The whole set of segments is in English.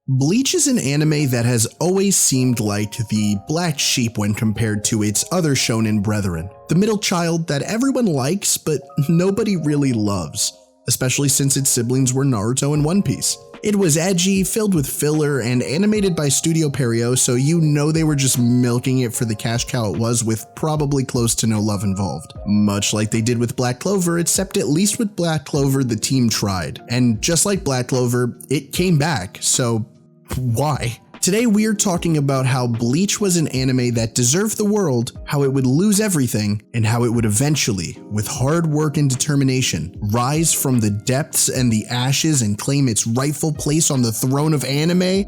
Bleach is an anime that has always seemed like the black sheep when compared to its other shonen brethren. The middle child that everyone likes but nobody really loves, especially since its siblings were Naruto and One Piece. It was edgy, filled with filler, and animated by Studio Perio, so you know they were just milking it for the cash cow it was, with probably close to no love involved. Much like they did with Black Clover, except at least with Black Clover the team tried. And just like Black Clover, it came back, so why? Today we're talking about how Bleach was an anime that deserved the world, how it would lose everything, and how it would eventually, with hard work and determination, rise from the depths and the ashes and claim its rightful place on the throne of anime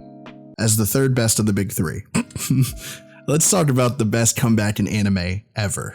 as the third best of the big three. Let's talk about the best comeback in anime ever.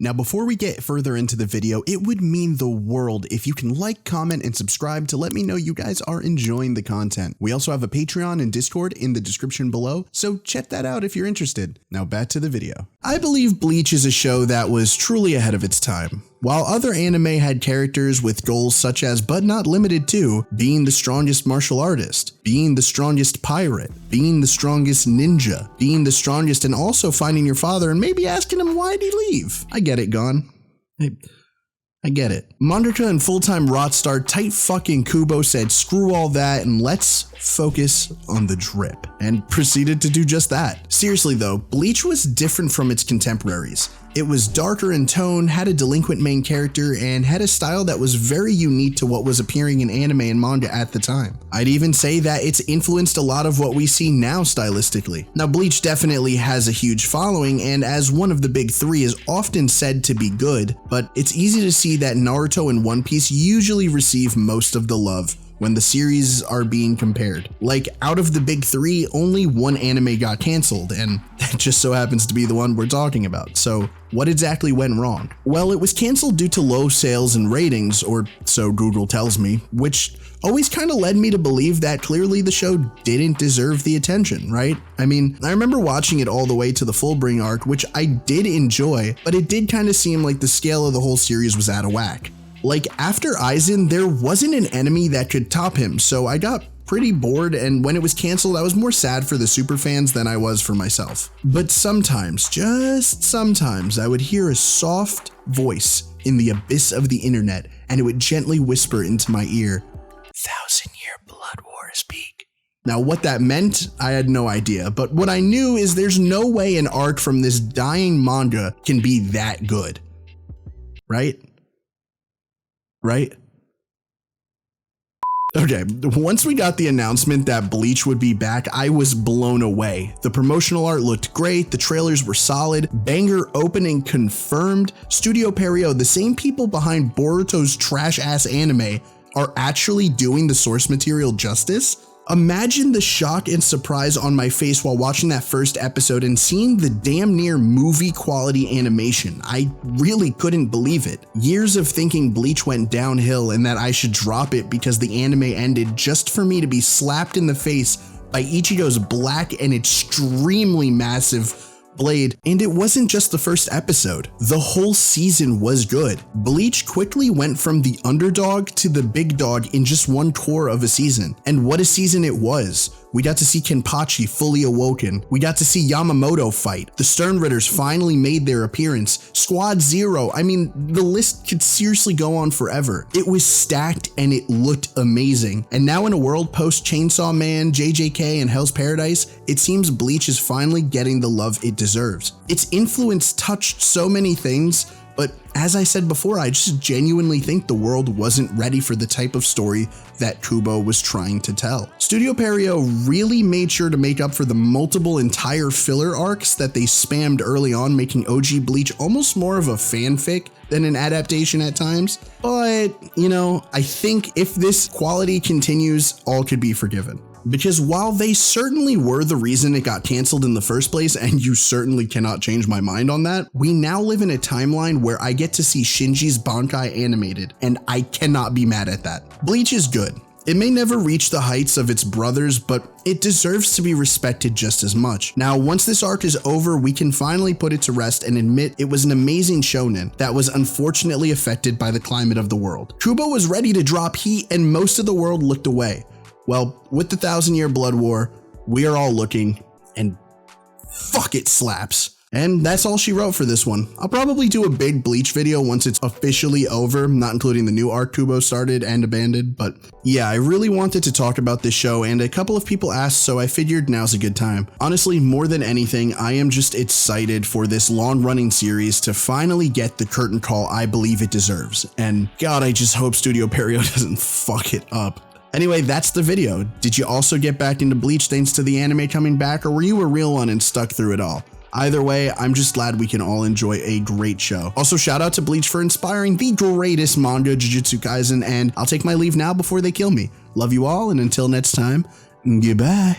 Now, before we get further into the video, it would mean the world if you can like, comment, and subscribe to let me know you guys are enjoying the content. We also have a Patreon and Discord in the description below, so check that out if you're interested. Now back to the video. I believe Bleach is a show that was truly ahead of its time. While other anime had characters with goals such as, but not limited to, being the strongest martial artist, being the strongest pirate, being the strongest ninja, being the strongest and also finding your father and maybe asking him why'd he leave. I get it, Gon. I get it. Mangaka and full-time rot star tight fucking Kubo said screw all that and let's focus on the drip, and proceeded to do just that. Seriously though, Bleach was different from its contemporaries. It was darker in tone, had a delinquent main character, and had a style that was very unique to what was appearing in anime and manga at the time. I'd even say that it's influenced a lot of what we see now stylistically. Now, Bleach definitely has a huge following, and as one of the big three is often said to be good, but it's easy to see that Naruto and One Piece usually receive most of the love when the series are being compared. Like, out of the big three, only one anime got canceled, and that just so happens to be the one we're talking about. So what exactly went wrong? Well, it was canceled due to low sales and ratings, or so Google tells me, which always kind of led me to believe that clearly the show didn't deserve the attention, right? I mean, I remember watching it all the way to the Fullbring arc, which I did enjoy, but it did kind of seem like the scale of the whole series was out of whack. Like, after Aizen, there wasn't an enemy that could top him, so I got pretty bored, and when it was canceled, I was more sad for the superfans than I was for myself. But sometimes, just sometimes, I would hear a soft voice in the abyss of the internet, and it would gently whisper into my ear, 1,000-year blood wars peak. Now, what that meant, I had no idea, but what I knew is there's no way an arc from this dying manga can be that good. Right? Okay, once we got the announcement that Bleach would be back, I was blown away. The promotional art looked great, the trailers were solid, banger opening confirmed. Studio Perio, the same people behind Boruto's trash-ass anime, are actually doing the source material justice. Imagine the shock and surprise on my face while watching that first episode and seeing the damn near movie quality animation. I really couldn't believe it. Years of thinking Bleach went downhill and that I should drop it because the anime ended just for me to be slapped in the face by Ichigo's black and extremely massive blade. And it wasn't just the first episode. The whole season was good. Bleach quickly went from the underdog to the big dog in just one core of a season. And what a season it was. We got to see Kenpachi fully awoken. We got to see Yamamoto fight. The Stern Ritters finally made their appearance. Squad Zero. I mean, the list could seriously go on forever. It was stacked and it looked amazing. And now in a world post Chainsaw Man, JJK, and Hell's Paradise, it seems Bleach is finally getting the love it deserves. Its influence touched so many things, but as I said before, I just genuinely think the world wasn't ready for the type of story that Kubo was trying to tell. Studio Perio really made sure to make up for the multiple entire filler arcs that they spammed early on, making OG Bleach almost more of a fanfic than an adaptation at times. But, you know, I think if this quality continues, all could be forgiven. Because while they certainly were the reason it got canceled in the first place, and you certainly cannot change my mind on that, we now live in a timeline where I get to see Shinji's Bankai animated, and I cannot be mad at that. Bleach is good. It may never reach the heights of its brothers, but it deserves to be respected just as much. Now, once this arc is over, we can finally put it to rest and admit it was an amazing shonen that was unfortunately affected by the climate of the world. Kubo was ready to drop heat and most of the world looked away. Well, with the 1,000-Year Blood War, we are all looking, and fuck, it slaps. And that's all she wrote for this one. I'll probably do a big Bleach video once it's officially over, not including the new arc Kubo started and abandoned, but yeah, I really wanted to talk about this show and a couple of people asked, so I figured now's a good time. Honestly, more than anything, I am just excited for this long-running series to finally get the curtain call I believe it deserves, and God, I just hope Studio Perio doesn't fuck it up. Anyway, that's the video. Did you also get back into Bleach thanks to the anime coming back, or were you a real one and stuck through it all? Either way, I'm just glad we can all enjoy a great show. Also, shout out to Bleach for inspiring the greatest manga, Jujutsu Kaisen, and I'll take my leave now before they kill me. Love you all, and until next time, goodbye.